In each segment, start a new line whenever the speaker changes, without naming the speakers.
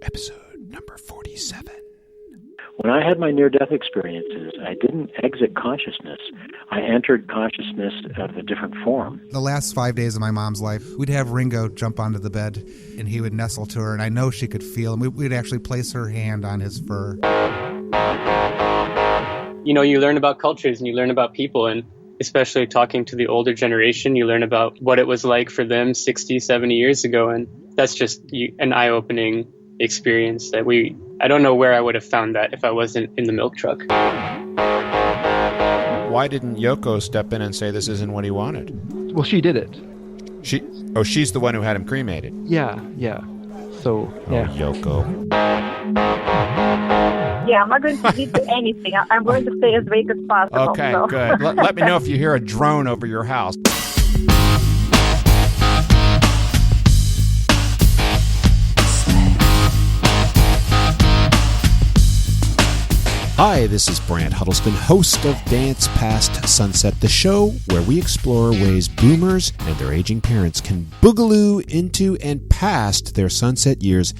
episode number 47.
When I had my near-death experiences, I didn't exit consciousness. I entered consciousness of a different form.
The last 5 days of my mom's life, we'd have Ringo jump onto the bed, and he would nestle to her, and I know she could feel him. We'd actually place her hand on his fur.
You know, you learn about cultures and you learn about people, and especially talking to the older generation, you learn about what it was like for them 60, 70 years ago, and that's just an eye-opening experience that I don't know where I would have found that if I wasn't in the milk truck.
Why didn't Yoko step in and say this isn't what he wanted?
Well, she did it.
She's the one who had him cremated.
Yeah. So, yeah.
Oh, Yoko.
Yeah, I'm not going to do anything. I'm going to stay as vague as possible.
Okay,
so.
good. Let me know if you hear a drone over your house. Hi, this is Brant Huddleston, host of Dance Past Sunset, the show where we explore ways boomers and their aging parents can boogaloo into and past their sunset years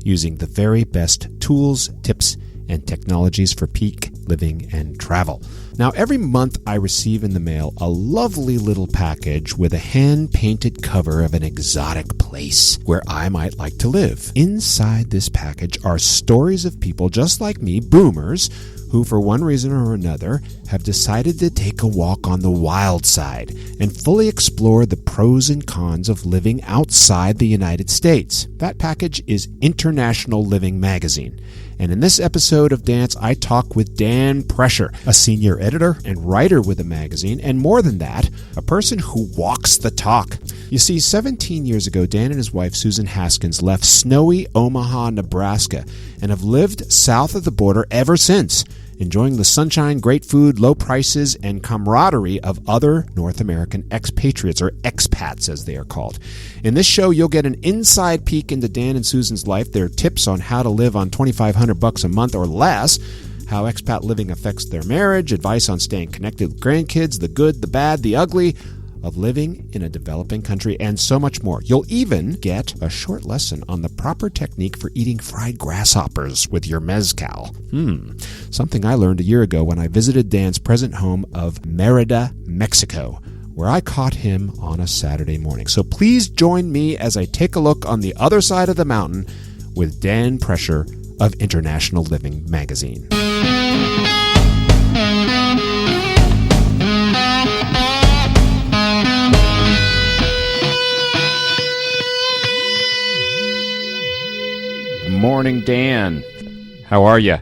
using the very best tools, tips, and technologies for peak living and travel. Now, every month I receive in the mail a lovely little package with a hand-painted cover of an exotic place where I might like to live. Inside this package are stories of people just like me, boomers, who for one reason or another have decided to take a walk on the wild side and fully explore the pros and cons of living outside the United States. That package is International Living Magazine. And in this episode of Dance, I talk with Dan Prescher, a senior editor and writer with the magazine, and more than that, a person who walks the talk. You see, 17 years ago, Dan and his wife, Susan Haskins, left snowy Omaha, Nebraska, and have lived south of the border ever since, enjoying the sunshine, great food, low prices, and camaraderie of other North American expatriots, or expats as they are called. In this show, you'll get an inside peek into Dan and Susan's life, their tips on how to live on $2,500 a month or less, how expat living affects their marriage, advice on staying connected with grandkids, the good, the bad, the ugly of living in a developing country, and so much more. You'll even get a short lesson on the proper technique for eating fried grasshoppers with your mezcal. Something I learned a year ago when I visited Dan's present home of Merida, Mexico, where I caught him on a Saturday morning. So please join me as I take a look on the other side of the mountain with Dan Prescher of International Living Magazine. Morning, Dan. How are you?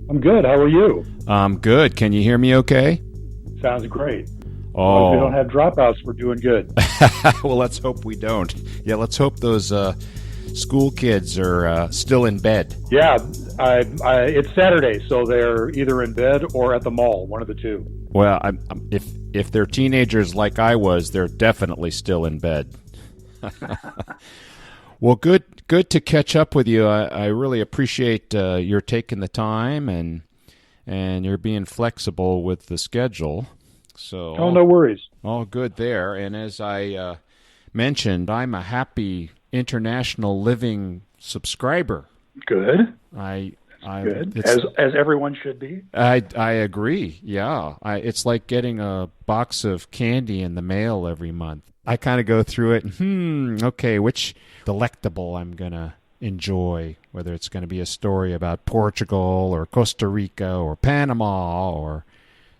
I'm good. How are you?
I'm good. Can you hear me okay?
Sounds great.
Oh.
If we don't have dropouts, we're doing good.
Well, let's hope we don't. Yeah, let's hope those school kids are still in bed.
Yeah, it's Saturday, so they're either in bed or at the mall, one of the two.
Well, if they're teenagers like I was, they're definitely still in bed. Well, good to catch up with you. I really appreciate your taking the time and you're being flexible with the schedule. So
no worries.
All good there. And as I mentioned, I'm a happy International Living subscriber.
Good.
Good.
As everyone should be.
I agree. Yeah. It's like getting a box of candy in the mail every month. I kind of go through it. Okay, which delectable I'm going to enjoy, whether it's going to be a story about Portugal or Costa Rica or Panama or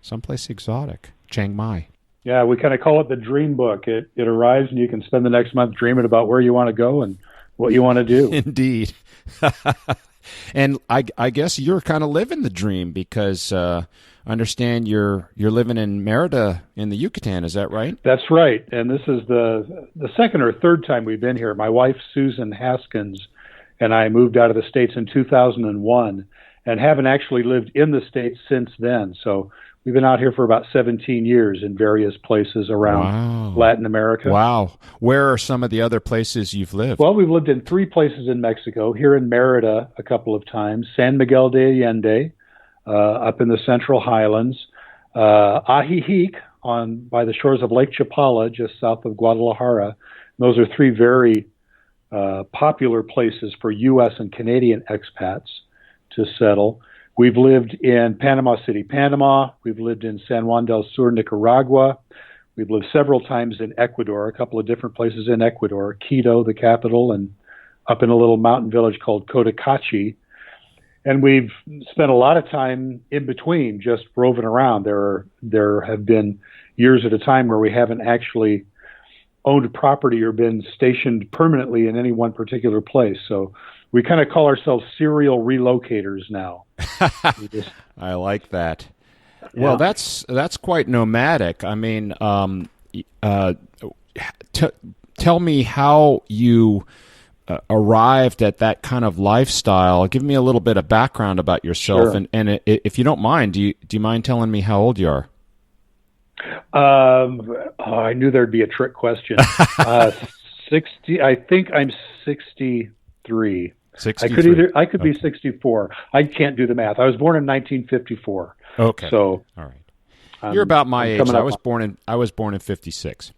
someplace exotic, Chiang Mai.
Yeah, we kind of call it the dream book. It arrives and you can spend the next month dreaming about where you want to go and what you want to do.
Indeed. And I guess you're kind of living the dream because I understand you're living in Merida in the Yucatan. Is that right?
That's right. And this is the second or third time we've been here. My wife, Susan Haskins, and I moved out of the States in 2001 and haven't actually lived in the States since then. So we've been out here for about 17 years in various places around Latin America.
Wow. Where are some of the other places you've lived?
Well, we've lived in 3 places in Mexico, here in Merida a couple of times, San Miguel de Allende, up in the Central Highlands, Ajijic by the shores of Lake Chapala, just south of Guadalajara. Those are 3 very popular places for U.S. and Canadian expats to settle. We've lived in Panama City, Panama. We've lived in San Juan del Sur, Nicaragua. We've lived several times in Ecuador, a couple of different places in Ecuador, Quito, the capital, and up in a little mountain village called Cotacachi. And we've spent a lot of time in between just roving around. There have been years at a time where we haven't actually owned property or been stationed permanently in any one particular place. So we kind of call ourselves serial relocators now.
I like that.
Yeah.
Well, that's quite nomadic. I mean, tell me how you arrived at that kind of lifestyle. Give me a little bit of background about yourself,
Sure.
and if you don't mind, do you mind telling me how old you are?
I knew there'd be a trick question. 60. I think I'm 63.
63.
I could be 64. I can't do the math. I was born in 1954.
Okay.
So
all right. You're about my age. I was born in 56.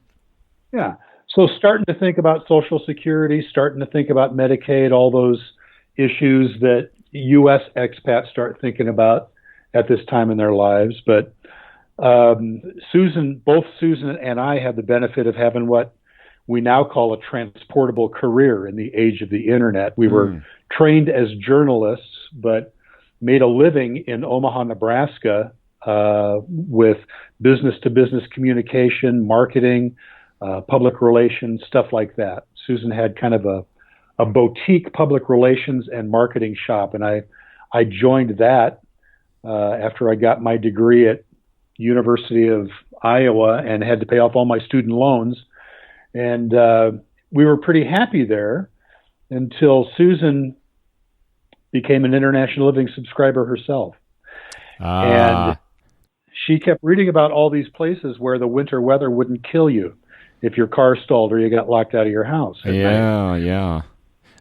Yeah. So starting to think about Social Security, starting to think about Medicaid, all those issues that U.S. expats start thinking about at this time in their lives. But both Susan and I had the benefit of having what we now call a transportable career in the age of the internet. We were trained as journalists, but made a living in Omaha, Nebraska, with business-to-business communication, marketing, public relations, stuff like that. Susan had kind of a boutique public relations and marketing shop, and I joined that after I got my degree at University of Iowa and had to pay off all my student loans. And we were pretty happy there until Susan became an International Living subscriber herself. And she kept reading about all these places where the winter weather wouldn't kill you if your car stalled or you got locked out of your house.
Yeah.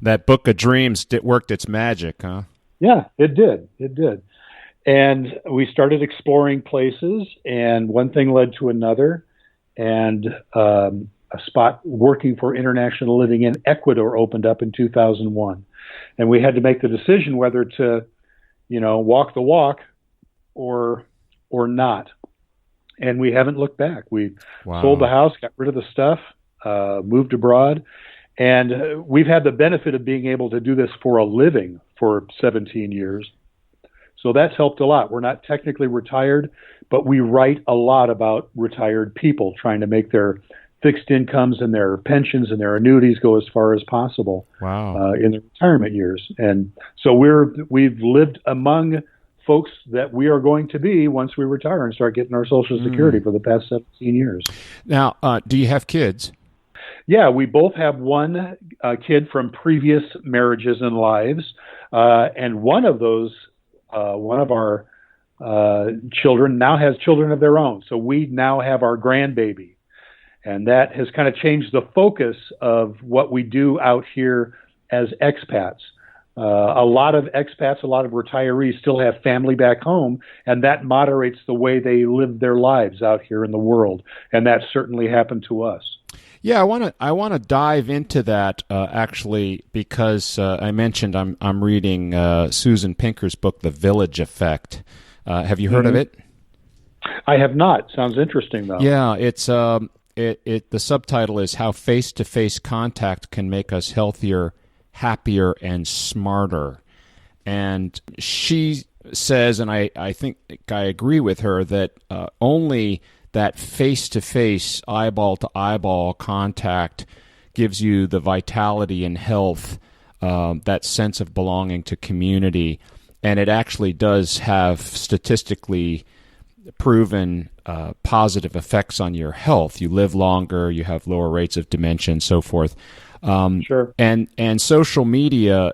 That book of dreams worked its magic, huh?
Yeah, it did. And we started exploring places, and one thing led to another. And a spot working for International Living in Ecuador opened up in 2001. And we had to make the decision whether to, walk the walk or not. And we haven't looked back. We sold the house, got rid of the stuff, moved abroad. And we've had the benefit of being able to do this for a living for 17 years. So that's helped a lot. We're not technically retired, but we write a lot about retired people trying to make their fixed incomes and their pensions and their annuities go as far as possible in their retirement years. And so we've lived among folks that we are going to be once we retire and start getting our Social Security for the past 17 years.
Now, do you have kids?
Yeah, we both have one kid from previous marriages and lives, and one of our children now has children of their own. So we now have our grandbaby. And that has kind of changed the focus of what we do out here as expats. A lot of expats, a lot of retirees still have family back home, and that moderates the way they live their lives out here in the world. And that certainly happened to us.
Yeah, I want to dive into that actually because I mentioned I'm reading Susan Pinker's book, The Village Effect. Have you heard of it?
I have not. Sounds interesting though.
Yeah, it's the subtitle is How Face-to-Face Contact Can Make Us Healthier, Happier, and Smarter. And she says, and I think I agree with her, that only that face-to-face, eyeball-to-eyeball contact gives you the vitality and health, that sense of belonging to community. And it actually does have statistically proven positive effects on your health. You live longer, you have lower rates of dementia, and so forth.
Sure.
And social media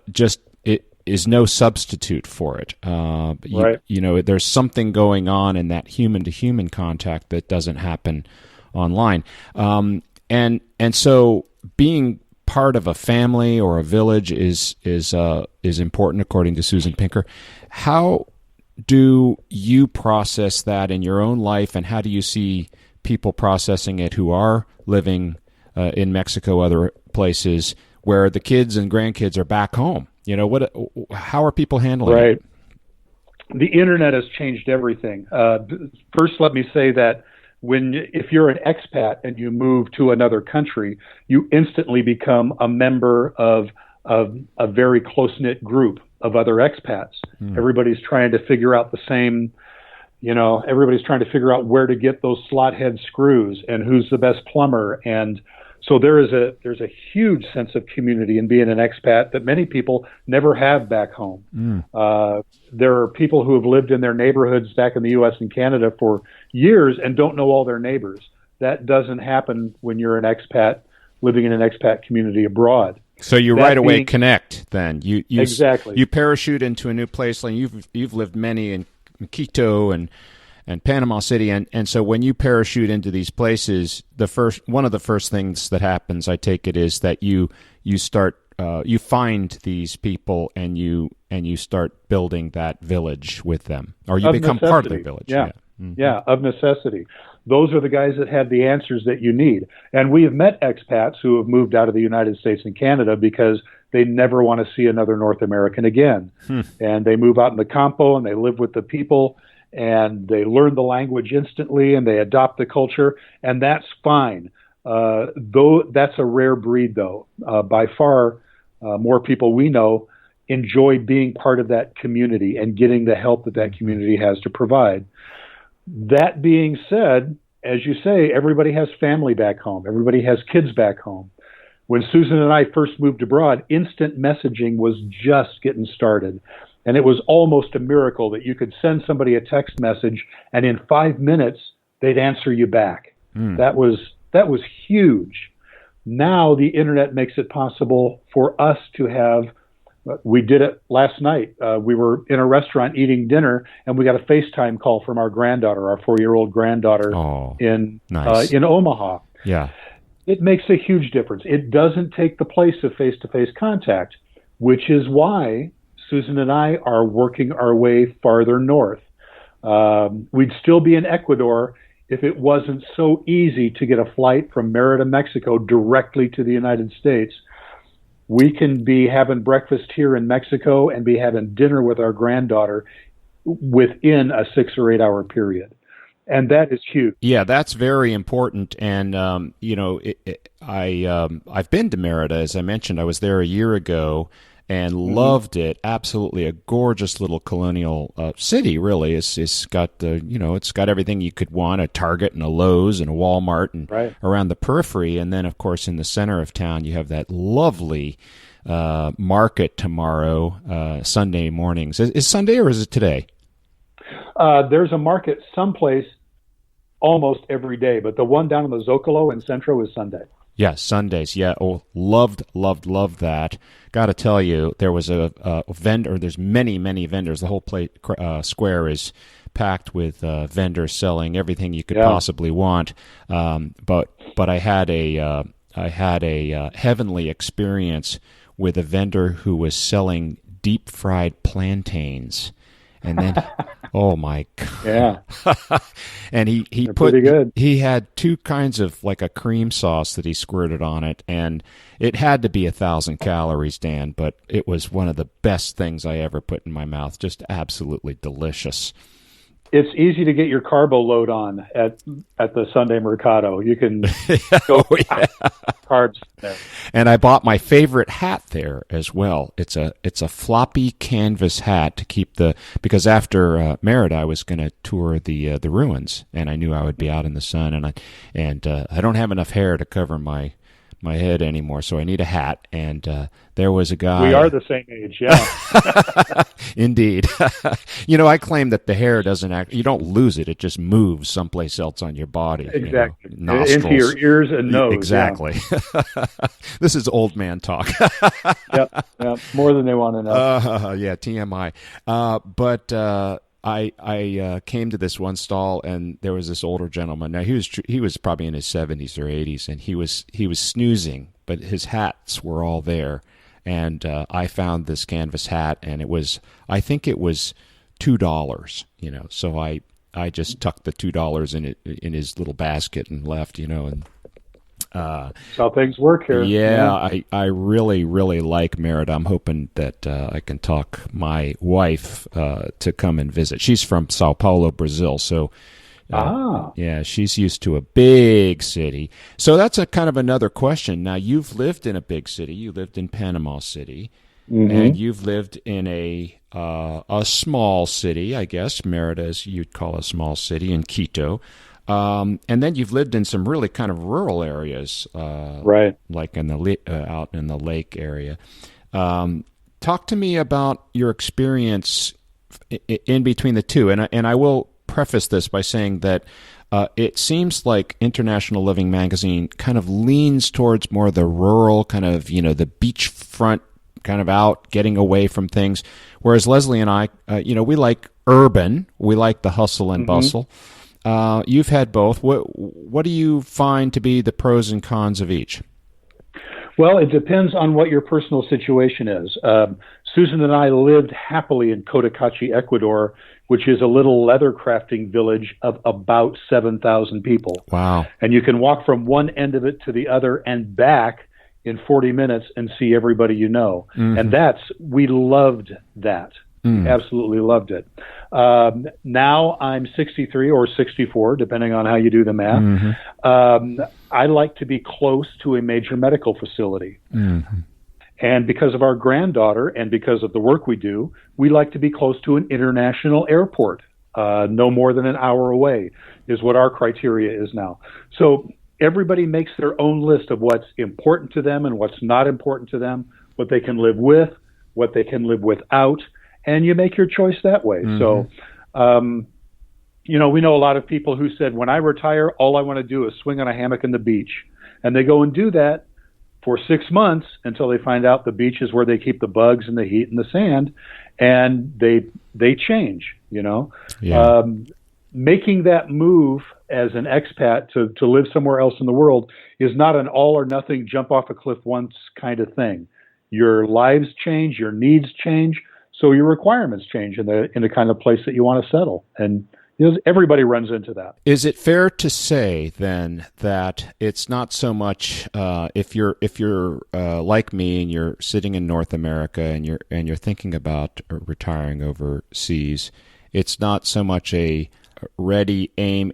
it is no substitute for it.
Right.
There's something going on in that human-to-human contact that doesn't happen online. And so being part of a family or a village is important, according to Susan Pinker. How do you process that in your own life, and how do you see people processing it who are living in Mexico, other places, where the kids and grandkids are back home. How are people handling
Right.
it?
The internet has changed everything. First, let me say that if you're an expat and you move to another country, you instantly become a member of a very close-knit group of other expats. Everybody's trying to figure out the same, everybody's trying to figure out where to get those slot head screws and who's the best plumber. And so there's a huge sense of community in being an expat that many people never have back home. There are people who have lived in their neighborhoods back in the U.S. and Canada for years and don't know all their neighbors. That doesn't happen when you're an expat living in an expat community abroad.
So you right away connect. Then you
exactly.
You parachute into a new place. Like you've lived many in Quito and Panama City, and so when you parachute into these places, one of the first things that happens, I take it, is that you start you find these people and you start building that village with them, or you become part of the village.
Yeah. Yeah, of necessity. Those are the guys that have the answers that you need. And we have met expats who have moved out of the United States and Canada because they never want to see another North American again. And they move out in the campo and they live with the people and they learn the language instantly and they adopt the culture, and that's fine. Though that's a rare breed, though. By far, more people we know enjoy being part of that community and getting the help that community has to provide. That being said, as you say, everybody has family back home. Everybody has kids back home. When Susan and I first moved abroad, instant messaging was just getting started. And it was almost a miracle that you could send somebody a text message and in 5 minutes, they'd answer you back. That was huge. Now the internet makes it possible for us to have. We did it last night. We were in a restaurant eating dinner, and we got a FaceTime call from our granddaughter, our 4-year-old granddaughter in Omaha.
Yeah,
it makes a huge difference. It doesn't take the place of face-to-face contact, which is why Susan and I are working our way farther north. We'd still be in Ecuador if it wasn't so easy to get a flight from Merida, Mexico, directly to the United States. We can be having breakfast here in Mexico and be having dinner with our granddaughter within a 6 or 8 hour period. And that is huge.
Yeah, that's very important. And, I've been to Merida, as I mentioned. I was there a year ago and loved it. Absolutely a gorgeous little colonial city, really. It's got it's got everything you could want, a Target and a Lowe's and a Walmart and around the periphery. And then, of course, in the center of town, you have that lovely market tomorrow, Sunday mornings. Is Sunday or is it today?
There's a market someplace almost every day, but the one down in the Zocalo in Centro is Sunday.
Yeah, Sundays. Yeah, loved that. Got to tell you, there was a vendor. There's many vendors. The whole square is packed with vendors selling everything you could possibly want. But I had a heavenly experience with a vendor who was selling deep fried plantains. And then, oh my God!
Yeah,
and he
They're pretty good.
He had two kinds of like a cream sauce that he squirted on it, and it had to be 1,000 calories, Dan. But it was one of the best things I ever put in my mouth. Just absolutely delicious.
It's easy to get your carbo load on at the Sunday Mercado. You can go carbs there.
And I bought my favorite hat there as well. It's a floppy canvas hat to keep because after Merida I was going to tour the ruins, and I knew I would be out in the sun, and I don't have enough hair to cover my head anymore, so I need a hat. And there was a guy.
We are the same age, yeah.
Indeed. I claim that the hair you don't lose it; it just moves someplace else on your body.
Exactly,
nostrils,
into your ears and nose.
Exactly. Yeah. This is old man talk.
Yep, more than they want to know.
Yeah, TMI. But I came to this one stall, and there was this older gentleman. Now he was probably in his 70s or 80s, and he was snoozing, but his hats were all there. And I found this canvas hat, and I think it was $2. So I just tucked the $2 in his little basket and left. And
That's how things work here.
Yeah, I really, really like Merida. I'm hoping that I can talk my wife to come and visit. She's from Sao Paulo, Brazil, so yeah, she's used to a big city. So that's a kind of another question. Now, you've lived in a big city. You lived in Panama City, and you've lived in a small city, I guess. Merida, as you'd call a small city, in Quito. And then you've lived in some really kind of rural areas,
right?
Like in the out in the lake area. Talk to me about your experience in between the two, and I will preface this by saying that it seems like International Living Magazine kind of leans towards more the rural kind of, the beachfront kind of out, getting away from things, whereas Leslie and I, we like urban, we like the hustle and bustle. You've had both. What do you find to be the pros and cons of each?
Well, it depends on what your personal situation is. Susan and I lived happily in Cotacachi, Ecuador, which is a little leather crafting village of about 7,000 people.
Wow. And
you can walk from one end of it to the other and back in 40 minutes and see everybody you know. And we loved that. Absolutely loved it. Now I'm 63 or 64, depending on how you do the math. I like to be close to a major medical facility. And because of our granddaughter and because of the work we do, we like to be close to an international airport. No more than an hour away is what our criteria is now. So everybody makes their own list of what's important to them and what's not important to them, what they can live with, what they can live without, and you make your choice that way. So, we know a lot of people who said, when I retire, all I want to do is swing on a hammock on the beach. And they go and do that for 6 months until they find out the beach is where they keep the bugs and the heat and the sand, and they change,
Yeah.
Making that move as an expat to live somewhere else in the world is not an all or nothing, jump off a cliff once kind of thing. Your lives change, your needs change, so your requirements change in the kind of place that you want to settle. And everybody runs into that.
Is it fair to say then that it's not so much if you're like me and you're sitting in North America and you're thinking about retiring overseas, it's not so much a ready, aim,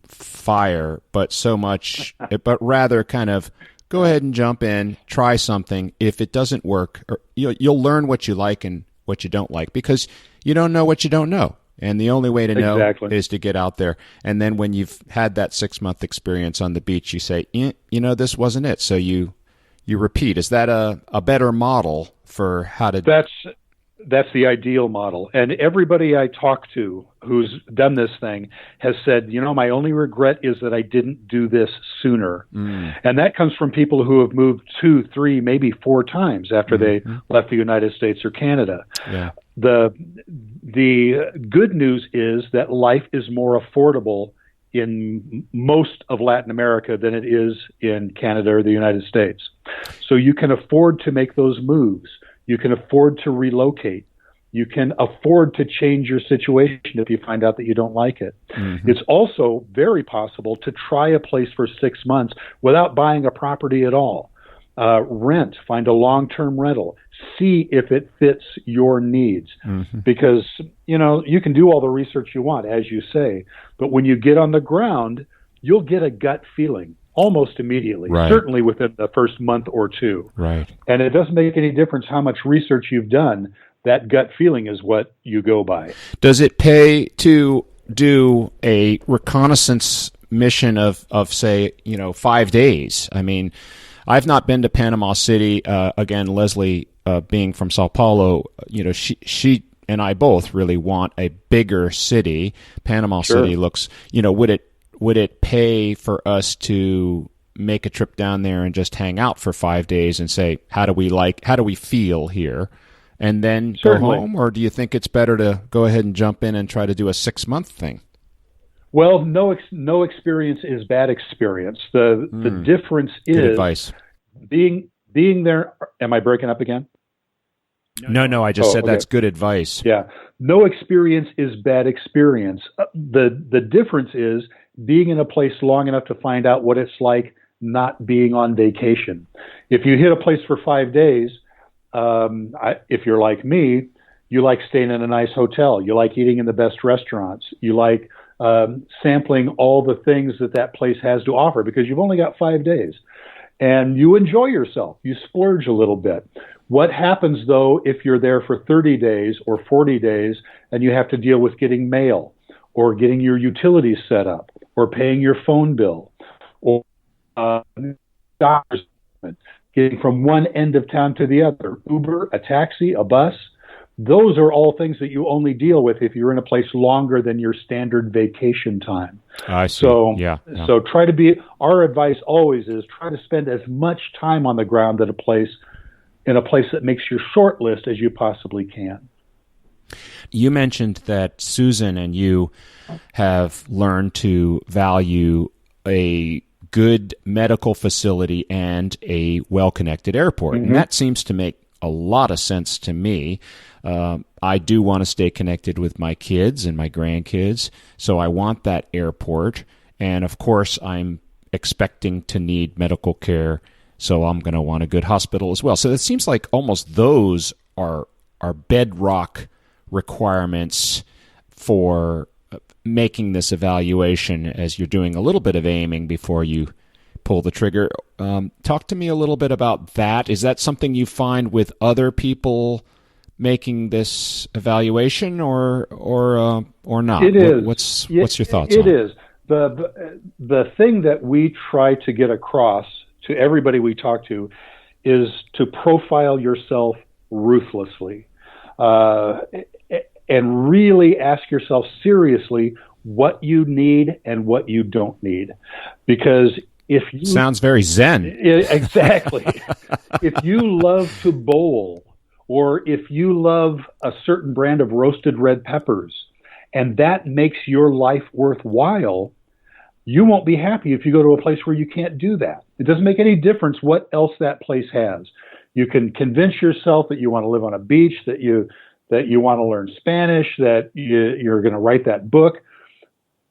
fire, but rather kind of go ahead and jump in, try something. If it doesn't work, you'll learn what you like and what you don't like, because you don't know what you don't know. And the only way to know is to get out there. And then when you've had that 6-month experience on the beach, you say, this wasn't it. So you repeat. Is that a better model for how to...
That's the ideal model. And everybody I talk to who's done this thing has said, my only regret is that I didn't do this sooner. And that comes from people who have moved 2, 3, maybe 4 times after they left the United States or Canada.
Yeah.
The good news is that life is more affordable in most of Latin America than it is in Canada or the United States. So you can afford to make those moves. You can afford to relocate. You can afford to change your situation if you find out that you don't like it. It's also very possible to try a place for 6 months without buying a property at all. Rent, find a long-term rental, see if it fits your needs. Because, you can do all the research you want, as you say, but when you get on the ground, you'll get a gut feeling almost immediately, certainly within the first month or 2.
Right.
And it doesn't make any difference how much research you've done. That gut feeling is what you go by.
Does it pay to do a reconnaissance mission of say, 5 days? I mean, I've not been to Panama City. Again, Leslie, being from Sao Paulo, she and I both really want a bigger city. Panama City looks, would it pay for us to make a trip down there and just hang out for 5 days and say, how do we feel here? And then go home? Or do you think it's better to go ahead and jump in and try to do a 6-month thing?
Well, no experience is bad experience. The difference is
good advice.
Being there. Am I breaking up again?
No, I just said that's good advice.
Yeah. No experience is bad experience. The difference is being in a place long enough to find out what it's like not being on vacation. If you hit a place for 5 days, if you're like me, you like staying in a nice hotel. You like eating in the best restaurants. You like sampling all the things that place has to offer because you've only got 5 days. And you enjoy yourself. You splurge a little bit. What happens, though, if you're there for 30 days or 40 days and you have to deal with getting mail or getting your utilities set up or paying your phone bill or doctor's appointment, getting from one end of town to the other, Uber, a taxi, a bus? Those are all things that you only deal with if you're in a place longer than your standard vacation time.
I see.
So,
yeah.
So our advice always is try to spend as much time on the ground in a place that makes your short list as you possibly can.
You mentioned that Susan and you have learned to value a good medical facility and a well-connected airport. Mm-hmm. And that seems to make a lot of sense to me. I do want to stay connected with my kids and my grandkids, so I want that airport. And, of course, I'm expecting to need medical care, so I'm going to want a good hospital as well. So it seems like almost those are bedrock requirements for making this evaluation as you're doing a little bit of aiming before you pull the trigger. Talk to me a little bit about that. Is that something you find with other people making this evaluation, or not?
It is.
What's your thoughts
on
it?
It is. The thing that we try to get across to everybody we talk to is to profile yourself ruthlessly, and really ask yourself seriously what you need and what you don't need, because if you
sounds very zen.
Exactly. If you love to bowl, or if you love a certain brand of roasted red peppers, and that makes your life worthwhile, you won't be happy if you go to a place where you can't do that. It doesn't make any difference what else that place has. You can convince yourself that you want to live on a beach, that you want to learn Spanish, that you're going to write that book.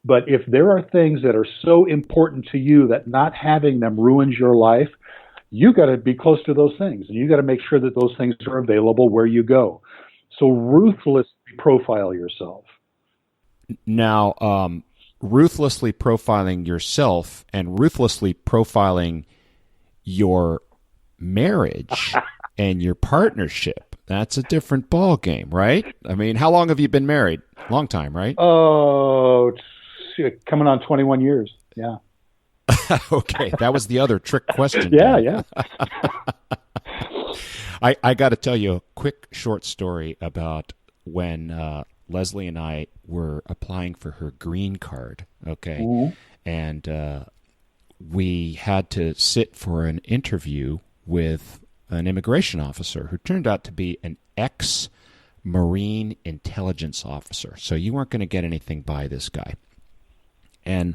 But if there are things that are so important to you that not having them ruins your life, you got to be close to those things, and you got to make sure that those things are available where you go. So ruthlessly profile yourself.
Now, ruthlessly profiling yourself and ruthlessly profiling your marriage and your partnership, that's a different ball game, right? I mean, how long have you been married? Long time, right?
Oh, coming on 21 years. Yeah.
Okay, that was the other trick question.
Yeah.
I got to tell you a quick short story about when Leslie and I were applying for her green card, okay? Mm-hmm. And we had to sit for an interview with an immigration officer who turned out to be an ex-Marine intelligence officer. So you weren't going to get anything by this guy. And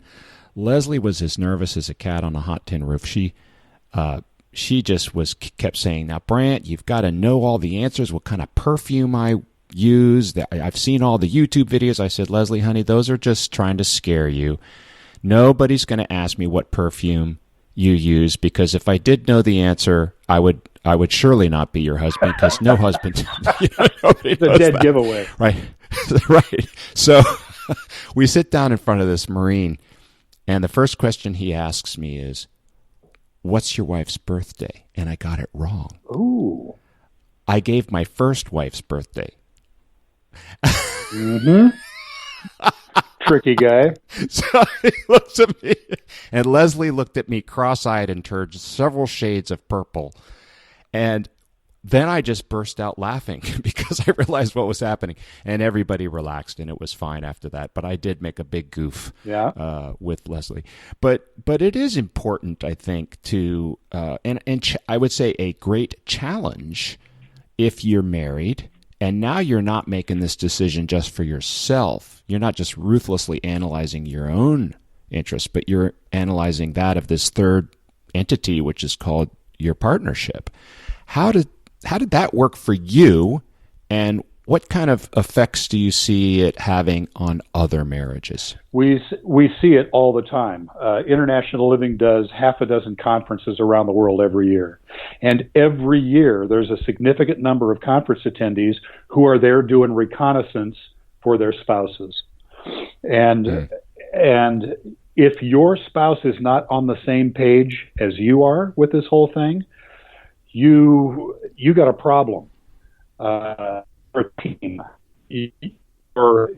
Leslie was as nervous as a cat on a hot tin roof. She just kept saying, "Now, Brant, you've got to know all the answers. What kind of perfume I use? I've seen all the YouTube videos." I said, "Leslie, honey, those are just trying to scare you. Nobody's going to ask me what perfume you use, because if I did know the answer, I would surely not be your husband, because no husband."
It's a dead giveaway,
right? Right. So we sit down in front of this Marine. And the first question he asks me is, "What's your wife's birthday?" And I got it wrong.
Ooh.
I gave my first wife's birthday.
Mm-hmm. Tricky guy.
So he looks at me, and Leslie looked at me cross-eyed and turned several shades of purple. And then I just burst out laughing because I realized what was happening, and everybody relaxed, and it was fine after that. But I did make a big goof with Leslie. But it is important, I think, to I would say a great challenge if you're married, and now you're not making this decision just for yourself. You're not just ruthlessly analyzing your own interests, but you're analyzing that of this third entity, which is called your partnership. How did that work for you, and what kind of effects do you see it having on other marriages?
We see it all the time. International Living does half a dozen conferences around the world every year. And every year there's a significant number of conference attendees who are there doing reconnaissance for their spouses. And if your spouse is not on the same page as you are with this whole thing, you got a problem. Or a team, you're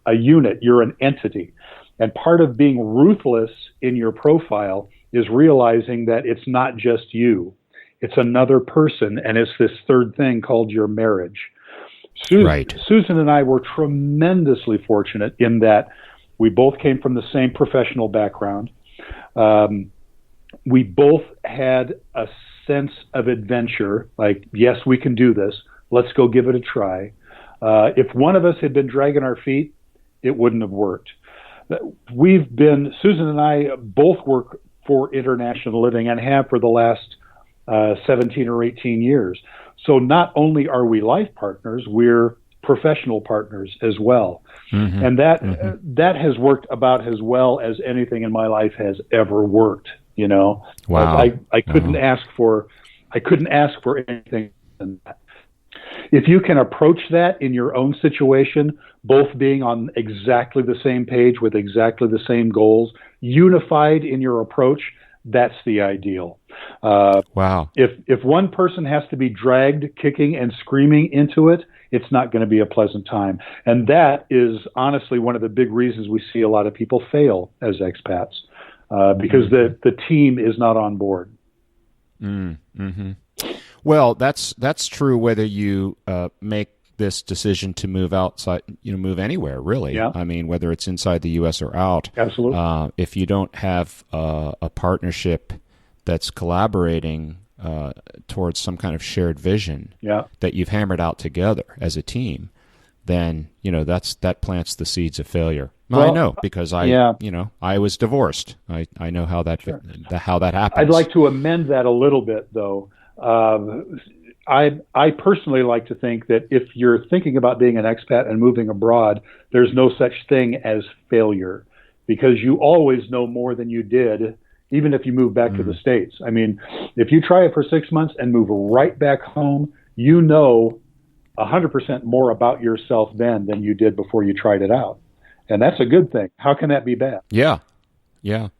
a unit, you're an entity. And part of being ruthless in your profile is realizing that it's not just you, it's another person, and it's this third thing called your marriage. Susan and I were tremendously fortunate in that we both came from the same professional background. We both had a sense of adventure, like, yes, we can do this. Let's go give it a try. If one of us had been dragging our feet, it wouldn't have worked. Susan and I both work for International Living and have for the last 17 or 18 years. So not only are we life partners, we're professional partners as well. Mm-hmm. And that has worked about as well as anything in my life has ever worked. You know,
wow.
I couldn't ask for anything than that. If you can approach that in your own situation, both being on exactly the same page with exactly the same goals, unified in your approach, that's the ideal.
Wow.
If one person has to be dragged kicking and screaming into it, it's not going to be a pleasant time. And that is honestly one of the big reasons we see a lot of people fail as expats, because the team is not on board.
Mm-hmm. Well, that's true whether you make this decision to move outside, move anywhere, really.
Yeah.
I mean, whether it's inside the U.S. or out.
Absolutely.
If you don't have a partnership that's collaborating towards some kind of shared vision that you've hammered out together as a team, then, that plants the seeds of failure. Well, I know, because I was divorced. I know how that how that happens.
I'd like to amend that a little bit, though. I personally like to think that if you're thinking about being an expat and moving abroad, there's no such thing as failure, because you always know more than you did, even if you move back to the States. I mean, if you try it for 6 months and move right back home, 100% more about yourself then than you did before you tried it out. And that's a good thing. How can that be bad?
Yeah.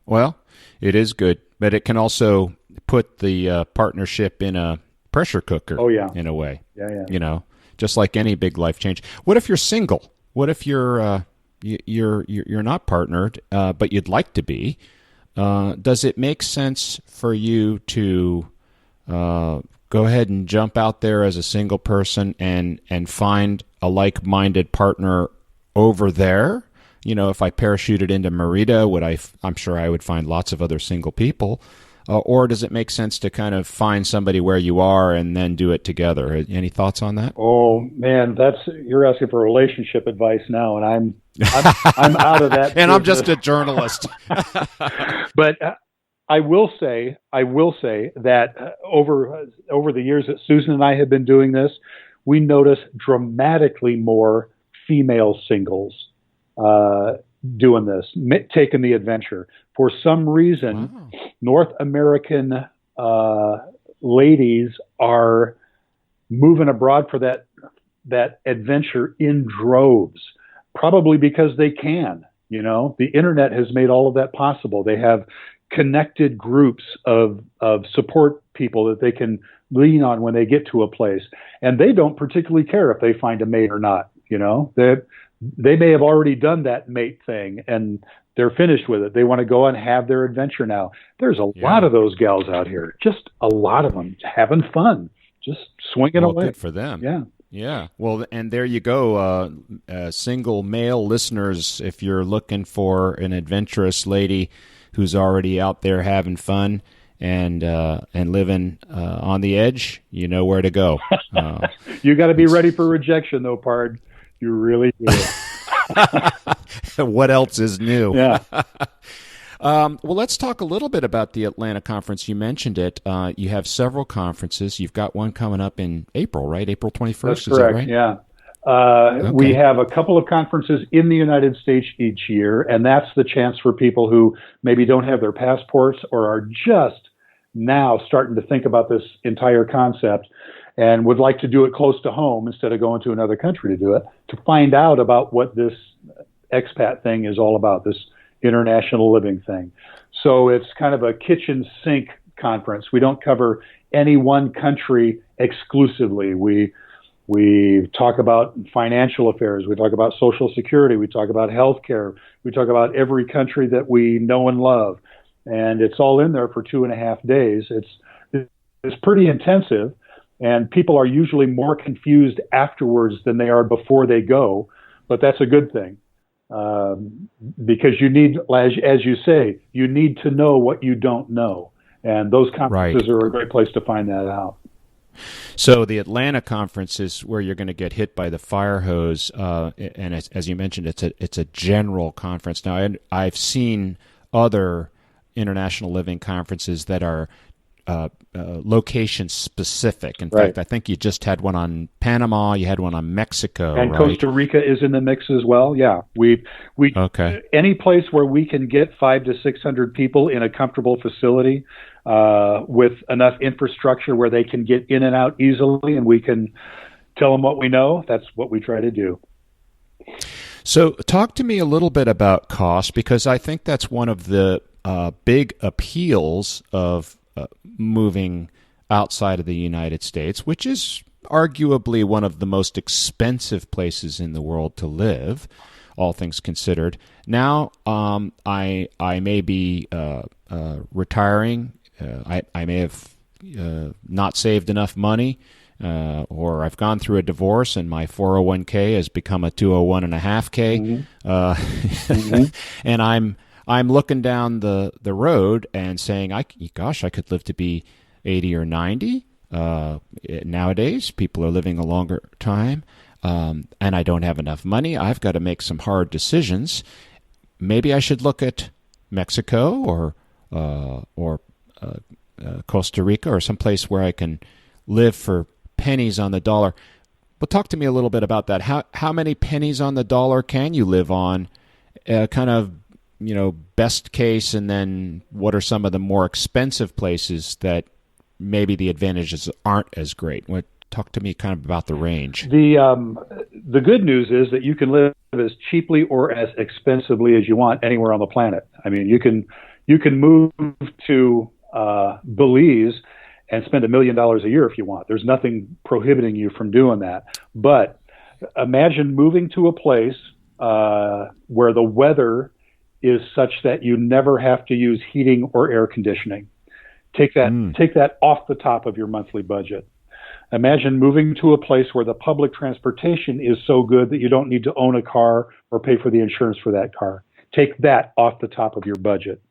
Well, it is good, but it can also put the partnership in a pressure cooker.
Oh, yeah.
In a way.
Yeah.
Just like any big life change. What if you're single? What if you're not partnered, but you'd like to be? Does it make sense for you to go ahead and jump out there as a single person and find a like-minded partner over there? If I parachuted into Merida, I'm sure I would find lots of other single people. Or does it make sense to kind of find somebody where you are and then do it together? Any thoughts on that?
Oh man, you're asking for relationship advice now, and I'm out of that.
And I'm just a journalist.
But I will say that over the years that Susan and I have been doing this, we notice dramatically more female singles doing this, taking the adventure. For some reason, wow. North American ladies are moving abroad for that adventure in droves, probably because they can. The internet has made all of that possible. They have connected groups of support people that they can lean on when they get to a place, and they don't particularly care if they find a mate or not. They may have already done that mate thing and they're finished with it. They want to go and have their adventure now. There's a lot of those gals out here, just a lot of them having fun, just swinging away.
Good for them.
Yeah.
Yeah. Well, and there you go, single male listeners. If you're looking for an adventurous lady who's already out there having fun and living on the edge, you know where to go.
You got to be ready for rejection, though, Pard. You really do.
What else is new?
Yeah.
Well, let's talk a little bit about the Atlanta conference. You mentioned it. You have several conferences. You've got one coming up in April, right? April 21st.
That's correct.
Is that right?
Yeah. We have a couple of conferences in the United States each year, and that's the chance for people who maybe don't have their passports or are just now starting to think about this entire concept and would like to do it close to home instead of going to another country to do it, to find out about what this expat thing is all about, this international living thing. So it's kind of a kitchen sink conference. We don't cover any one country exclusively. We talk about financial affairs. We talk about Social Security. We talk about healthcare. We talk about every country that we know and love. And it's all in there for 2.5 days. It's pretty intensive, and people are usually more confused afterwards than they are before they go. But that's a good thing, because you need, as you say, you need to know what you don't know. And those conferences are a great place to find that out.
So the Atlanta conference is where you're going to get hit by the fire hose, and as you mentioned, it's a general conference. Now, I've seen other international living conferences that are location specific. In fact, I think you just had one on Panama. You had one on Mexico,
and
right?
Costa Rica is in the mix as well. Yeah, we any place where we can get 500 to 600 people in a comfortable facility with enough infrastructure where they can get in and out easily, and we can tell them what we know. That's what we try to do.
So, talk to me a little bit about cost, because I think that's one of the big appeals of moving outside of the United States, which is arguably one of the most expensive places in the world to live, all things considered. Now, I may be retiring. I may have not saved enough money, or I've gone through a divorce and my 401k has become a 201.5k, and I'm looking down the road and saying, gosh, I could live to be 80 or 90. Nowadays, people are living a longer time, and I don't have enough money. I've got to make some hard decisions. Maybe I should look at Mexico or Costa Rica, or someplace where I can live for pennies on the dollar. But talk to me a little bit about that. How many pennies on the dollar can you live on? Kind of, best case, and then what are some of the more expensive places that maybe the advantages aren't as great? Talk to me kind of about the range.
The good news is that you can live as cheaply or as expensively as you want anywhere on the planet. I mean, you can move to Belize and spend $1 million a year if you want. There's nothing prohibiting you from doing that. But imagine moving to a place where the weather is such that you never have to use heating or air conditioning. Take that off the top of your monthly budget. Imagine moving to a place where the public transportation is so good that you don't need to own a car or pay for the insurance for that car. Take that off the top of your budget.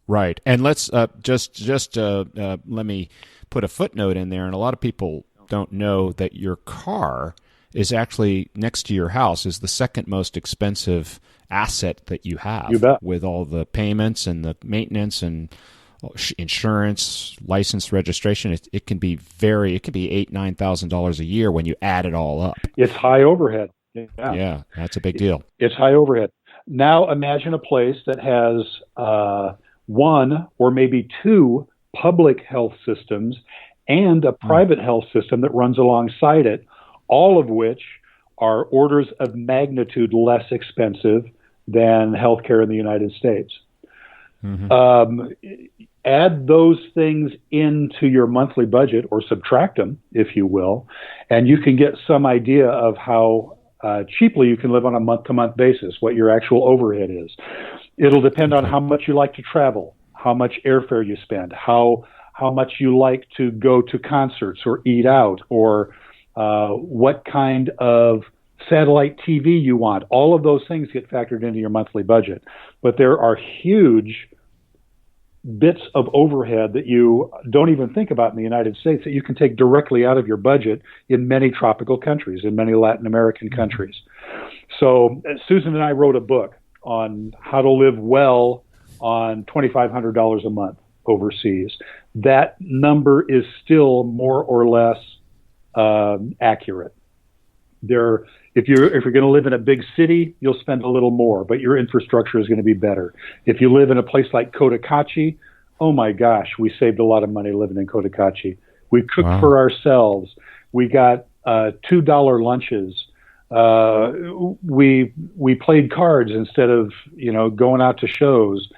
Right. And let's just let me put a footnote in there. And a lot of people don't know that your car is actually, next to your house, is the second most expensive asset that you have.
You bet.
With all the payments and the maintenance and insurance, license, registration. It can be $8,000-9,000 a year when you add it all up.
It's high overhead.
Yeah, that's a big deal.
It's high overhead. Now imagine a place that has one or maybe two public health systems and a private health system that runs alongside it, all of which are orders of magnitude less expensive than healthcare in the United States. Add those things into your monthly budget, or subtract them, if you will, and you can get some idea of how cheaply you can live on a month-to-month basis, what your actual overhead is. It'll depend on how much you like to travel, how much airfare you spend, how much you like to go to concerts or eat out, or what kind of satellite TV you want. All of those things get factored into your monthly budget. But there are huge bits of overhead that you don't even think about in the United States that you can take directly out of your budget in many tropical countries, in many Latin American countries. So Susan and I wrote a book on how to live well on $2,500 a month overseas. That number is still more or less accurate. If you're going to live in a big city, you'll spend a little more, but your infrastructure is going to be better. If you live in a place like Cotacachi, oh my gosh, we saved a lot of money living in Cotacachi. We cooked for ourselves. We got $2 lunches. We played cards instead of going out to shows.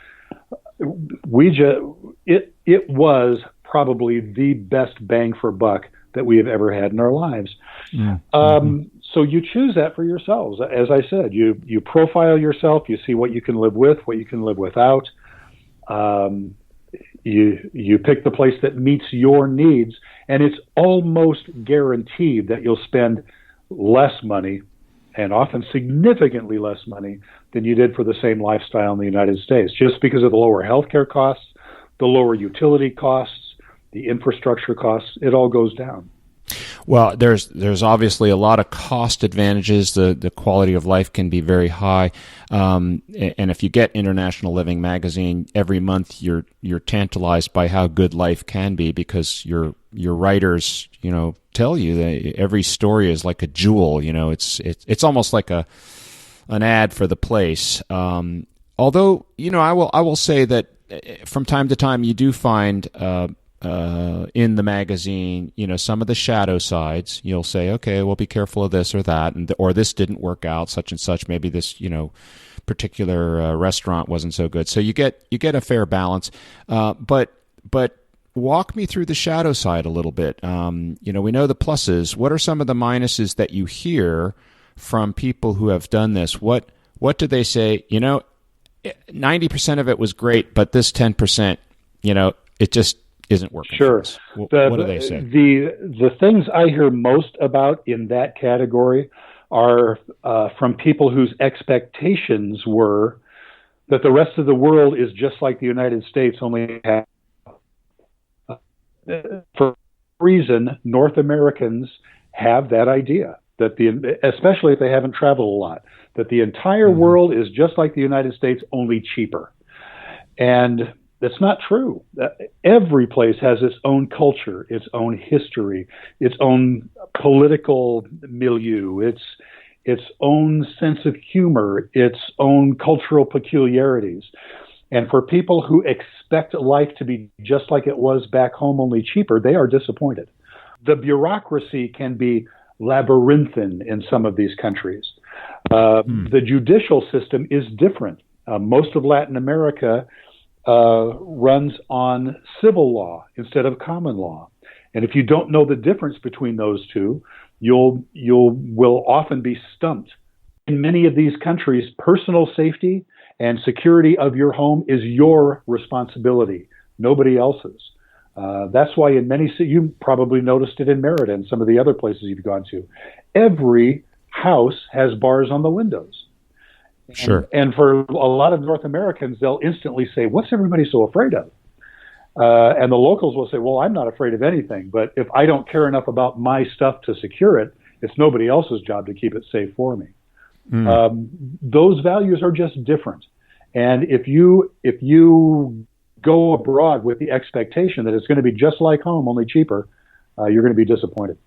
It was probably the best bang for buck that we have ever had in our lives. So you choose that for yourselves. As I said, you profile yourself. You see what you can live with, what you can live without. You pick the place that meets your needs, and it's almost guaranteed that you'll spend less money, and often significantly less money, than you did for the same lifestyle in the United States, just because of the lower healthcare costs, the lower utility costs, the infrastructure costs. It all goes down.
Well, there's obviously a lot of cost advantages. The quality of life can be very high, and if you get International Living magazine every month, you're tantalized by how good life can be, because your writers tell you that every story is like a jewel. It's almost like an ad for the place. Although I will say that from time to time you do find in the magazine, some of the shadow sides. You'll say, okay, well, be careful of this or that, or this didn't work out, such and such. Maybe this, particular restaurant wasn't so good. So you get a fair balance. But walk me through the shadow side a little bit. We know the pluses. What are some of the minuses that you hear from people who have done this? What do they say? 90% of it was great, but this 10%, it just isn't working.
Sure.
What do they say?
The things I hear most about in that category are from people whose expectations were that the rest of the world is just like the United States, only for reason North Americans have that idea that especially if they haven't traveled a lot, that the entire world is just like the United States, only cheaper. And that's not true. Every place has its own culture, its own history, its own political milieu, its own sense of humor, its own cultural peculiarities. And for people who expect life to be just like it was back home, only cheaper, they are disappointed. The bureaucracy can be labyrinthine in some of these countries. The judicial system is different. Most of Latin America runs on civil law instead of common law. And if you don't know the difference between those two, you will often be stumped. In many of these countries, personal safety and security of your home is your responsibility, nobody else's. That's why in many cities, you probably noticed it in Merida and some of the other places you've gone to, every house has bars on the windows.
Sure.
And for a lot of North Americans, they'll instantly say, what's everybody so afraid of? And the locals will say, well, I'm not afraid of anything, but if I don't care enough about my stuff to secure it, it's nobody else's job to keep it safe for me. Those values are just different. And if you go abroad with the expectation that it's going to be just like home, only cheaper, you're going to be disappointed.